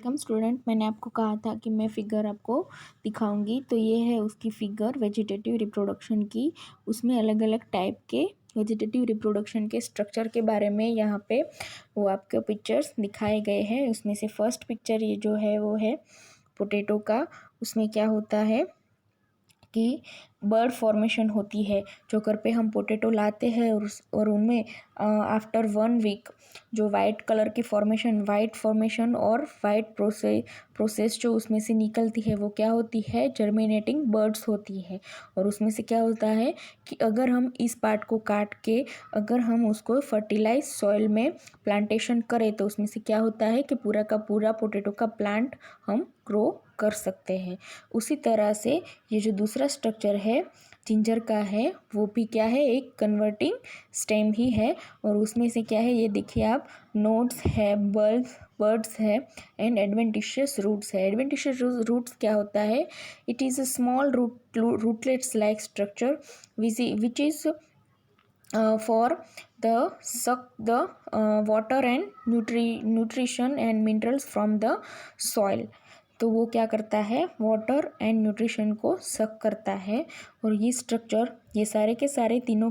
Welcome student. मैंने आपको कहा था कि मैं फिगर आपको दिखाऊंगी। तो ये है उसकी फिगर वेजिटेटिव रिप्रोडक्शन की। उसमें अलग अलग टाइप के वेजिटेटिव रिप्रोडक्शन के स्ट्रक्चर के बारे में यहाँ पे वो आपके पिक्चर्स दिखाए गए हैं। उसमें से फर्स्ट पिक्चर ये जो है वो है पोटैटो का। उसमें क्या होता है कि बर्ड फॉर्मेशन होती है। जो घर पे हम पोटैटो लाते हैं और उनमें आफ्टर 1 वीक जो वाइट कलर की वाइट फॉर्मेशन और वाइट प्रोसेस जो उसमें से निकलती है वो क्या होती है, जर्मिनेटिंग बर्ड्स होती है। और उसमें से क्या होता है कि अगर हम इस पार्ट को काट के अगर हम उसको फर्टिलाइज सॉइल में प्लांटेशन करें तो उसमें से क्या होता है कि पूरा का पूरा पोटैटो का प्लांट हम ग्रो कर सकते हैं। उसी तरह से ये जो दूसरा स्ट्रक्चर है जिंजर का है वो भी क्या है, एक कन्वर्टिंग स्टेम ही है। और उसमें से क्या है ये देखिए आप, नोड्स है, बर्ड्स है एंड एडवेंटिशियस रूट्स है। एडवेंटिशियस रूट्स क्या होता है, it is a small rootlets like structure which is for the suck the water and nutrition and minerals from the soil। तो वो क्या करता है, वाटर एंड न्यूट्रिशन को सक करता है। और ये स्ट्रक्चर, ये सारे के सारे तीनों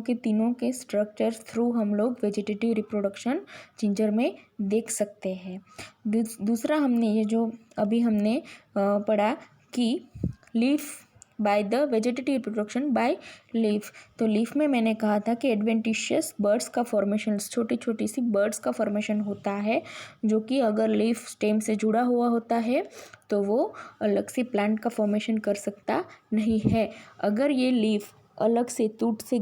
के स्ट्रक्चर थ्रू हम लोग वेजिटेटिव रिप्रोडक्शन जिंजर में देख सकते हैं। दूसरा हमने ये जो अभी हमने पढ़ा कि leaf by the vegetative reproduction by leaf. तो लीफ में मैंने कहा था कि एडवेंटिशियस बर्ड्स का फॉर्मेशन, छोटी छोटी सी बर्ड्स का फॉर्मेशन होता है जो कि अगर लीफ स्टेम से जुड़ा हुआ होता है तो वो अलग से प्लांट का फॉर्मेशन कर सकता नहीं है। अगर ये लीफ अलग से टूट के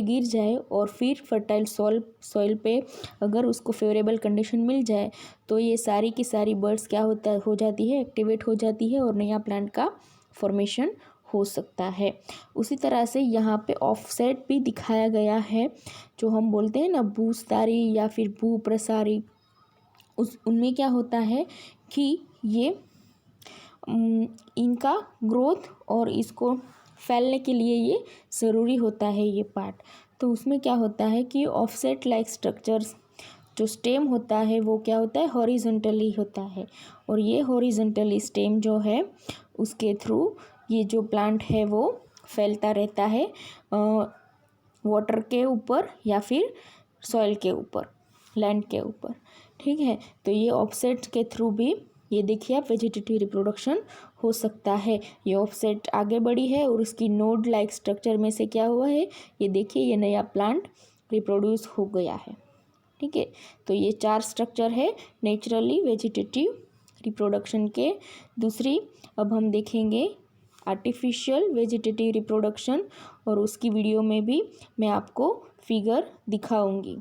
गिर जाए और फिर फर्टाइल सॉइल पे अगर उसको फेवरेबल कंडीशन मिल जाए तो ये सारी की सारी बर्ड्स क्या हो जाती है, एक्टिवेट हो जाती है और नया प्लांट का फॉर्मेशन हो सकता है। उसी तरह से यहाँ पे ऑफसेट भी दिखाया गया है, जो हम बोलते हैं ना भूस्तारी या फिर भू प्रसारी। उनमें क्या होता है कि ये इनका ग्रोथ और इसको फैलने के लिए ये ज़रूरी होता है ये पार्ट। तो उसमें क्या होता है कि ऑफसेट लाइक स्ट्रक्चर्स, जो स्टेम होता है वो क्या होता है, हॉरिजॉन्टली होता है। और ये हॉरिजॉन्टली स्टेम जो है उसके थ्रू ये जो प्लांट है वो फैलता रहता है वाटर के ऊपर या फिर सॉइल के ऊपर, लैंड के ऊपर। ठीक है, तो ये ऑफसेट के थ्रू भी ये देखिए आप वेजिटेटिव रिप्रोडक्शन हो सकता है। ये ऑफसेट आगे बढ़ी है और उसकी नोड लाइक स्ट्रक्चर में से क्या हुआ है, ये देखिए ये नया प्लांट रिप्रोड्यूस हो गया है। ठीक है, तो ये 4 स्ट्रक्चर है नेचुरली वेजिटेटिव रिप्रोडक्शन के। दूसरी अब हम देखेंगे आर्टिफिशियल वेजिटेटिव रिप्रोडक्शन, और उसकी वीडियो में भी मैं आपको फिगर दिखाऊंगी।